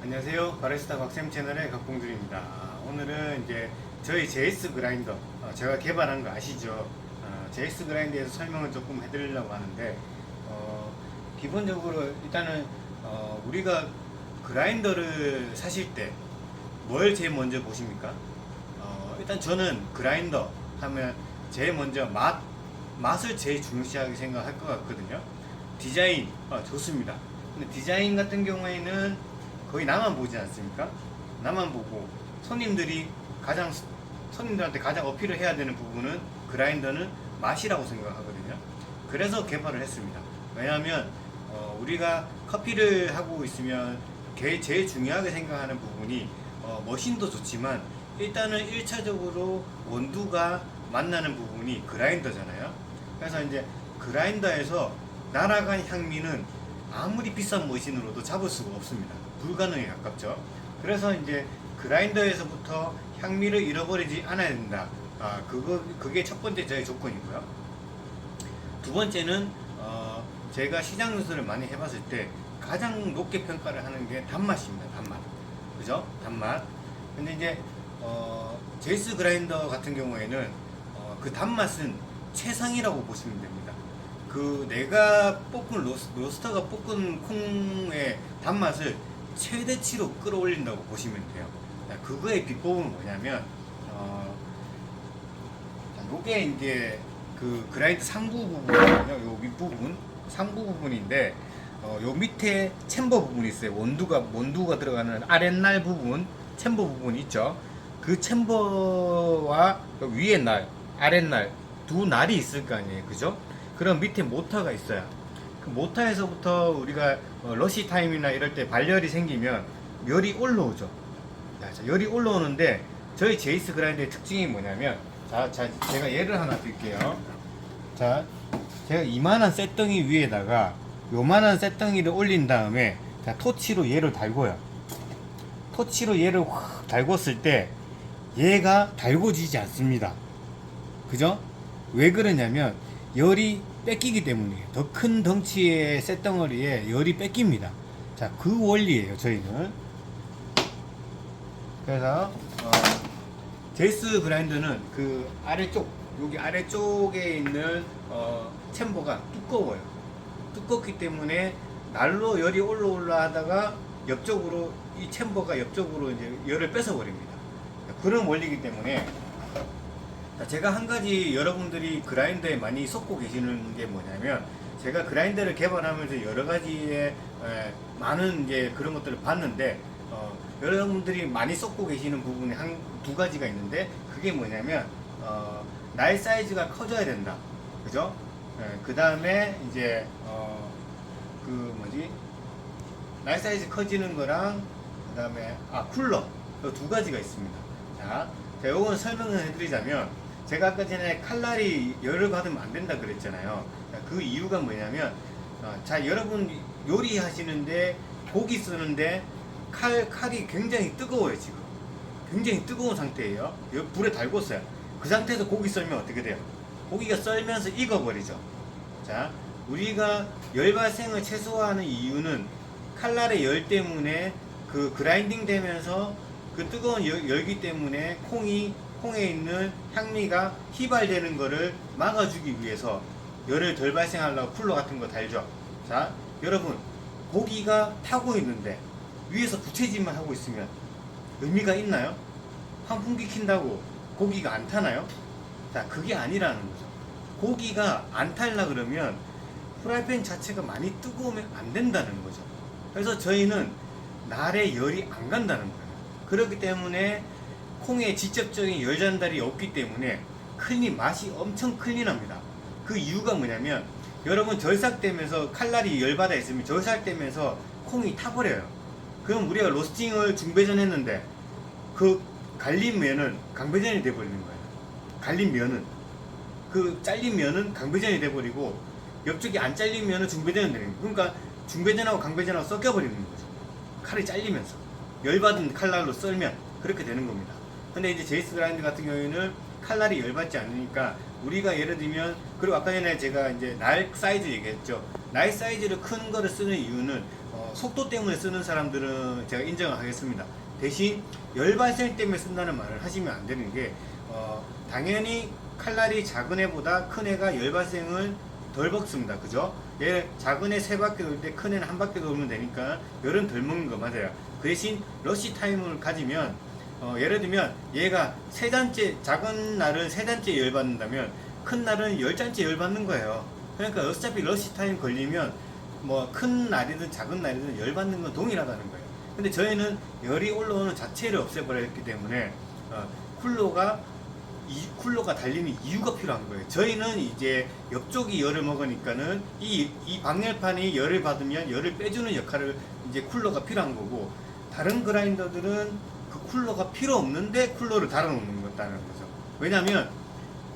안녕하세요. 바리스타 박쌤 채널의 각봉준입니다. 오늘은 이제 저희 JS 그라인더 제가 개발한 거 아시죠? JS 그라인더에서 설명을 조금 해드리려고 하는데 기본적으로 일단은 우리가 그라인더를 사실 때 뭘 제일 먼저 보십니까? 일단 저는 그라인더 하면 제일 먼저 맛을 제일 중요시하게 생각할 것 같거든요. 디자인 좋습니다. 근데 디자인 같은 경우에는 거의 나만 보지 않습니까? 나만 보고 손님들한테 가장 어필을 해야 되는 부분은 그라인더는 맛이라고 생각하거든요. 그래서 개발을 했습니다. 왜냐하면 우리가 커피를 하고 있으면 제일 중요하게 생각하는 부분이 머신도 좋지만 일단은 1차적으로 원두가 만나는 부분이 그라인더잖아요. 그래서 이제 그라인더에서 날아간 향미는 아무리 비싼 머신으로도 잡을 수가 없습니다. 불가능에 가깝죠. 그래서 이제 그라인더에서부터 향미를 잃어버리지 않아야 된다. 그게 첫 번째 저의 조건이고요. 두 번째는 제가 시장 누수를 많이 해봤을 때 가장 높게 평가를 하는 게 단맛입니다. 단맛, 그죠? 단맛. 근데 이제 제이스 그라인더 같은 경우에는 그 단맛은 최상이라고 보시면 됩니다. 그 내가 볶은 로스터가 볶은 콩의 단맛을 최대치로 끌어올린다고 보시면 돼요. 그거의 비법은 뭐냐면 요게 이제 그 그라인드 상부 부분이거든요. 요 윗부분 상부 부분인데 요 밑에 챔버 부분이 있어요. 원두가 들어가는 아랫날 부분 챔버 부분이 있죠. 그 챔버와 위에 날 아랫날 두 날이 있을 거 아니에요. 그죠? 그럼 밑에 모터가 있어요. 그 모터에서부터 우리가 러시 타임이나 이럴 때 발열이 생기면 열이 올라오죠. 자, 열이 올라오는데 저희 제이스 그라인더의 특징이 뭐냐면 제가 예를 하나 드릴게요. 자, 제가 이만한 쇳덩이 위에다가 요만한 쇳덩이를 올린 다음에 자, 토치로 얘를 달궈요. 토치로 얘를 확 달궜을 때 얘가 달궈지지 않습니다. 그죠? 왜 그러냐면 열이 뺏기기 때문이에요. 더 큰 덩치의 쇳덩어리에 열이 뺏깁니다. 자, 그 원리예요, 저희는. 그래서 제이스 그라인더는 그 아래쪽, 여기 아래쪽에 있는 챔버가 두꺼워요. 두껍기 때문에 날로 열이 올라 하다가 옆쪽으로 이 챔버가 옆쪽으로 이제 열을 뺏어 버립니다. 그런 원리이기 때문에 제가 한 가지 여러분들이 그라인더에 많이 쏟고 계시는 게 뭐냐면 제가 그라인더를 개발하면서 여러 가지의 많은 이제 그런 것들을 봤는데 여러분들이 많이 쏟고 계시는 부분이 두 가지가 있는데 그게 뭐냐면 날 사이즈가 커져야 된다. 그죠? 그 다음에 이제 날 사이즈 커지는 거랑 그 다음에 쿨러 두 가지가 있습니다. 자, 요건 설명을 해드리자면 제가 아까 전에 칼날이 열을 받으면 안 된다 그랬잖아요. 그 이유가 뭐냐면 자, 여러분 요리하시는데 고기 쓰는데 칼이 굉장히 뜨거워요. 지금 굉장히 뜨거운 상태예요. 불에 달궜어요. 그 상태에서 고기 썰면 어떻게 돼요? 고기가 썰면서 익어버리죠. 자, 우리가 열 발생을 최소화하는 이유는 칼날의 열 때문에 그 그라인딩 되면서 그 뜨거운 열기 때문에 콩에 있는 향미가 휘발되는 거를 막아주기 위해서 열을 덜 발생하려고 쿨러 같은 거 달죠. 자, 여러분 고기가 타고 있는데 위에서 부채질만 하고 있으면 의미가 있나요? 환풍기 킨다고 고기가 안 타나요? 자, 그게 아니라는 거죠. 고기가 안 탈라 그러면 프라이팬 자체가 많이 뜨거우면 안 된다는 거죠. 그래서 저희는 날에 열이 안 간다는 거예요. 그렇기 때문에 콩에 직접적인 열 전달이 없기 때문에 맛이 엄청 클린합니다. 그 이유가 뭐냐면 여러분 절삭되면서 칼날이 열받아 있으면 절삭되면서 콩이 타버려요. 그럼 우리가 로스팅을 중배전 했는데 그 갈린 면은 강배전이 돼버리는 거예요. 갈린 면은 그 잘린 면은 강배전이 돼버리고 옆쪽이 안 잘린 면은 중배전이 되는 거예요. 그러니까 중배전하고 강배전하고 섞여버리는 거죠. 칼이 잘리면서 열받은 칼날로 썰면 그렇게 되는 겁니다. 근데 이제 제이스 그라인더 같은 경우에는 칼날이 열받지 않으니까 우리가 예를 들면 그리고 아까 전에 제가 이제 날 사이즈 얘기했죠. 날 사이즈를 큰 거를 쓰는 이유는 속도 때문에 쓰는 사람들은 제가 인정을 하겠습니다. 대신 열 발생 때문에 쓴다는 말을 하시면 안 되는 게 당연히 칼날이 작은 애보다 큰 애가 열 발생을 덜 먹습니다. 그죠? 얘 작은 애 3바퀴 돌 때 큰 애는 1바퀴 돌면 되니까 열은 덜 먹는 거 맞아요. 그 대신 러시 타임을 가지면 예를 들면 얘가 3잔째 작은 날은 3잔째 열 받는다면 큰 날은 10잔째 열 받는 거예요. 그러니까 어차피 러시 타임 걸리면 뭐 큰 날이든 작은 날이든 열 받는 건 동일하다는 거예요. 근데 저희는 열이 올라오는 자체를 없애버렸기 때문에 쿨러가 달리는 이유가 필요한 거예요. 저희는 이제 옆쪽이 열을 먹으니까는 이 방열판이 열을 받으면 열을 빼주는 역할을 이제 쿨러가 필요한 거고, 다른 그라인더들은 그 쿨러가 필요 없는데 쿨러를 달아놓는 거다는 거죠. 왜냐면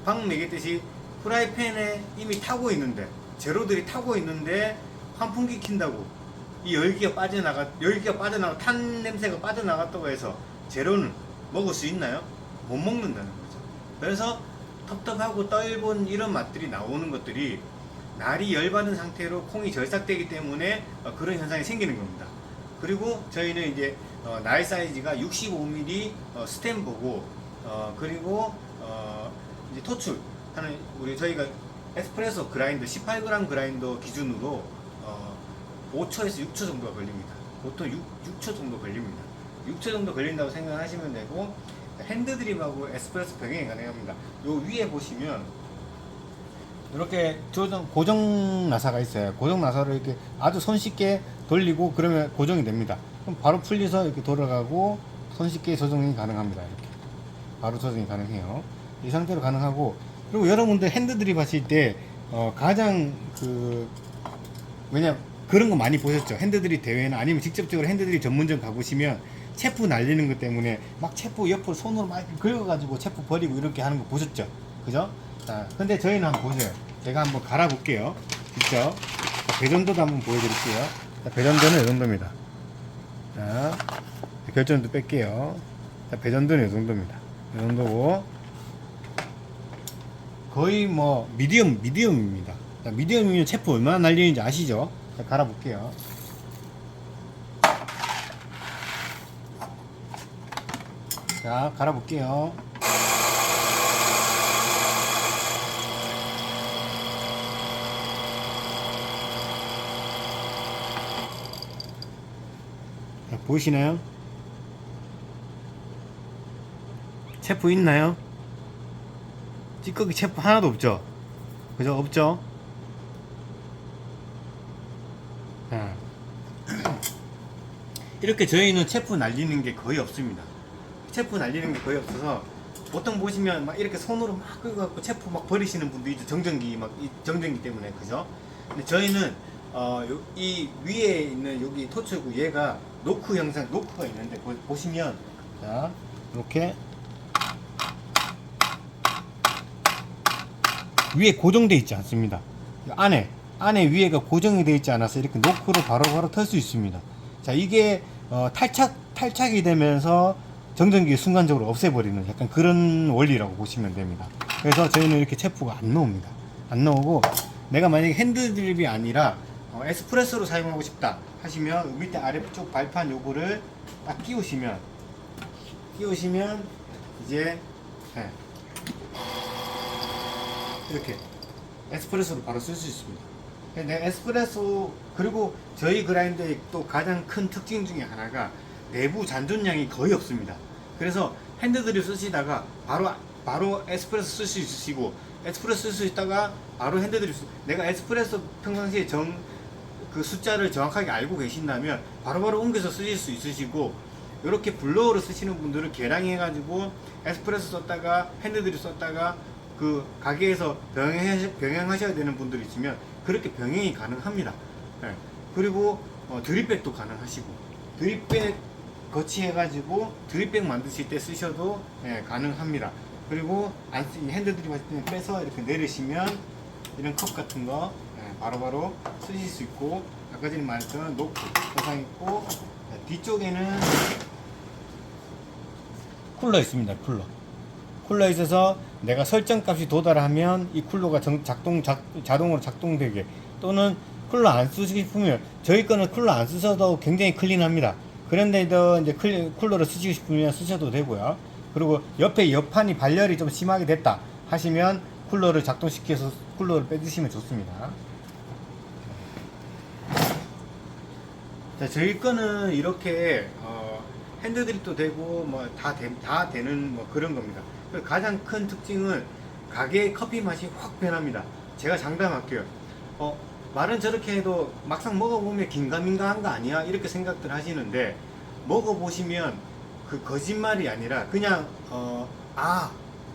방금 얘기했듯이 프라이팬에 이미 타고 있는데, 재료들이 타고 있는데 환풍기 킨다고 이 열기가 빠져나가 탄 냄새가 빠져나갔다고 해서 재료는 먹을 수 있나요? 못 먹는다는 거죠. 그래서 텁텁하고 떫은 이런 맛들이 나오는 것들이 날이 열받은 상태로 콩이 절삭되기 때문에 그런 현상이 생기는 겁니다. 그리고 저희는 이제 날 사이즈가 65mm 스탬보고 그리고 이제 토출 하는 저희가 에스프레소 그라인더 18g 그라인더 기준으로 5초에서 6초 정도가 걸립니다. 보통 6초 정도 걸립니다. 6초 정도 걸린다고 생각하시면 되고, 핸드드립하고 에스프레소 병행이 가능합니다. 요 위에 보시면 이렇게 고정 나사가 있어요. 고정 나사를 이렇게 아주 손쉽게 돌리고 그러면 고정이 됩니다. 그럼 바로 풀려서 이렇게 돌아가고 손쉽게 조정이 가능합니다. 이렇게 바로 조정이 가능해요. 이 상태로 가능하고, 그리고 여러분들 핸드드립 하실 때 가장 왜냐 그런 거 많이 보셨죠? 핸드드립 대회나 아니면 직접적으로 핸드드립 전문점 가보시면 체프 날리는 것 때문에 막 체프 옆으로 손으로 막 긁어가지고 체프 버리고 이렇게 하는 거 보셨죠? 그죠? 자, 근데 저희는 한번 보세요. 제가 한번 갈아볼게요. 직접. 배전도도 한번 보여드릴게요. 자, 배전도는 이 정도입니다. 자, 결전도 뺄게요. 자, 배전도는 이 정도입니다. 이 정도고, 거의 뭐 미디엄입니다. 자, 미디엄이면 체프 얼마나 날리는지 아시죠? 자, 갈아볼게요. 자, 갈아볼게요. 자, 보이시나요? 체프 있나요? 찌꺼기 체프 하나도 없죠? 그죠? 없죠? 자, 이렇게 저희는 체프 날리는 게 거의 없습니다. 체프 날리는 게 거의 없어서 보통 보시면 막 이렇게 손으로 막 긁어갖고 체프 막 버리시는 분도 있죠. 정전기 때문에. 그죠? 근데 저희는 이 위에 있는 여기 토치고 얘가 노크가 있는데 보시면, 자, 이렇게 위에 고정되어 있지 않습니다. 안에 위에가 고정이 되어 있지 않아서 이렇게 노크로 바로바로 털 수 있습니다. 자, 이게 탈착이 되면서 정전기 순간적으로 없애버리는 약간 그런 원리라고 보시면 됩니다. 그래서 저희는 이렇게 체프가 안 나옵니다. 안 나오고, 내가 만약에 핸드드립이 아니라 에스프레소로 사용하고 싶다 하시면 밑에 아래쪽 발판 요거를 딱 끼우시면 이제 이렇게 에스프레소로 바로 쓸 수 있습니다. 근데 에스프레소, 그리고 저희 그라인더의 또 가장 큰 특징 중에 하나가 내부 잔존량이 거의 없습니다. 그래서 핸드드립 쓰시다가 바로 에스프레소 쓸 수 있으시고, 에스프레소 쓸 수 있다가 바로 핸드드립 내가 에스프레소 평상시에 그 숫자를 정확하게 알고 계신다면 바로바로 옮겨서 쓰실 수 있으시고, 이렇게 블로어로 쓰시는 분들은 계량해 가지고 에스프레소 썼다가 핸드드립 썼다가 그 가게에서 병행하셔야 되는 분들이 있으면 그렇게 병행이 가능합니다. 네. 그리고 드립백도 가능하시고, 드립백 거치해 가지고 드립백 만드실 때 쓰셔도 가능합니다. 그리고 핸드드립 하실 때 빼서 이렇게 내리시면 이런 컵 같은 거 바로바로 쓰실 수 있고, 아까 전에 말했던 노크 세상 있고, 뒤쪽에는 쿨러 있습니다. 쿨러 있어서 내가 설정 값이 도달하면 이 쿨러가 자동으로 작동되게, 또는 쿨러 안 쓰시고 싶으면 저희 거는 쿨러 안 쓰셔도 굉장히 클린합니다. 그런데도 이제 쿨러를 쓰시고 싶으면 쓰셔도 되고요. 그리고 옆에 옆판이 발열이 좀 심하게 됐다 하시면 쿨러를 작동시켜서 쿨러를 빼주시면 좋습니다. 자, 저희 거는 이렇게 핸드드립도 되고 뭐 다 되는 뭐 그런 겁니다. 가장 큰 특징은 가게의 커피 맛이 확 변합니다. 제가 장담할게요. 말은 저렇게 해도 막상 먹어보면 긴가민가한 거 아니야? 이렇게 생각들 하시는데 먹어보시면 그 거짓말이 아니라 그냥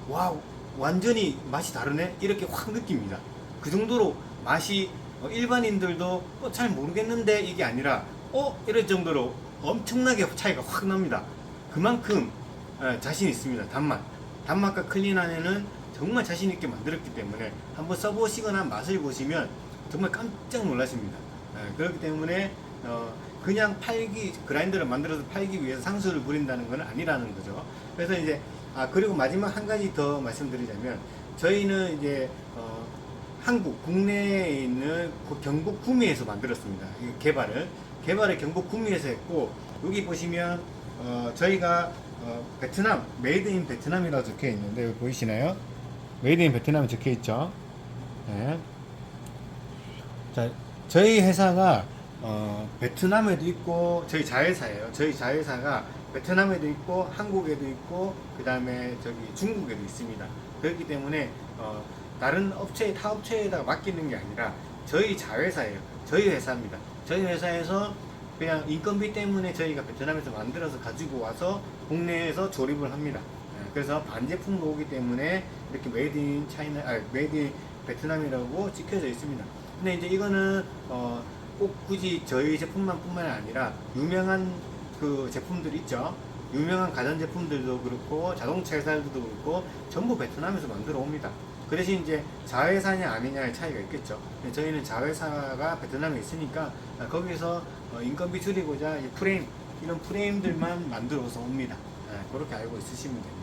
와우, 완전히 맛이 다르네? 이렇게 확 느낍니다. 그 정도로 맛이 일반인들도 잘 모르겠는데 이게 아니라 이럴 정도로 엄청나게 차이가 확 납니다. 그만큼 자신 있습니다. 단맛과 클린한 애는 정말 자신 있게 만들었기 때문에 한번 써보시거나 맛을 보시면 정말 깜짝 놀라십니다. 그렇기 때문에 그냥 그라인더를 만들어서 팔기 위해서 상수를 부린다는 건 아니라는 거죠. 그래서 이제 그리고 마지막 한 가지 더 말씀드리자면 저희는 이제 국내에 있는 경북 구미에서 만들었습니다. 개발을 경북 구미에서 했고, 여기 보시면 저희가 베트남 메이드 인 베트남이라고 적혀 있는데 여기 보이시나요? 메이드 인 베트남이 적혀 있죠. 네. 자, 저희 회사가 베트남에도 있고 저희 자회사예요. 저희 자회사가 베트남에도 있고 한국에도 있고 그 다음에 저기 중국에도 있습니다. 그렇기 때문에 다른 타 업체에다가 맡기는 게 아니라 저희 자회사예요. 저희 회사입니다. 저희 회사에서 그냥 인건비 때문에 저희가 베트남에서 만들어서 가지고 와서 국내에서 조립을 합니다. 그래서 반제품으로 오기 때문에 이렇게 메이드 인 차이나, 메이드 인 베트남이라고 찍혀져 있습니다. 근데 이제 이거는 꼭 굳이 저희 제품뿐만 아니라 유명한 그 제품들 있죠. 유명한 가전제품들도 그렇고 자동차 회사들도 그렇고 전부 베트남에서 만들어 옵니다. 그 대신 이제 자회사냐 아니냐의 차이가 있겠죠. 저희는 자회사가 베트남에 있으니까 거기서 인건비 줄이고자 이런 프레임들만 만들어서 옵니다. 그렇게 알고 있으시면 됩니다.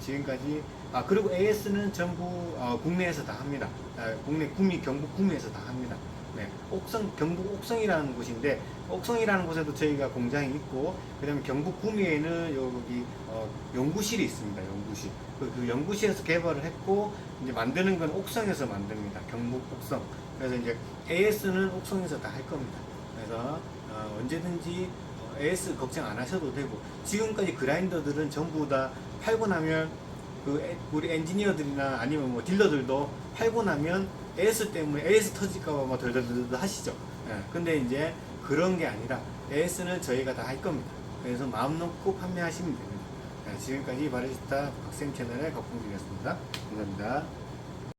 지금까지 그리고 AS는 전부 국내에서 다 합니다. 국내 경북 구미에서 다 합니다. 네, 경북 옥성이라는 곳인데 옥성이라는 곳에도 저희가 공장이 있고 그다음에 경북 구미에는 여기 연구실이 있습니다. 연구실. 그 연구실에서 개발을 했고 이제 만드는 건 옥성에서 만듭니다. 경북 옥성. 그래서 이제 AS는 옥성에서 다 할 겁니다. 그래서 언제든지 AS 걱정 안 하셔도 되고 지금까지 그라인더들은 전부 다 팔고 나면 우리 엔지니어들이나 아니면 뭐 딜러들도 팔고 나면 AS 때문에 AS 터질까봐 뭐 덜덜덜 하시죠. 근데 이제 그런 게 아니라 AS는 저희가 다 할 겁니다. 그래서 마음 놓고 판매하시면 됩니다. 지금까지 바리스타 박쌤 채널의 곽봉준이었습니다. 감사합니다.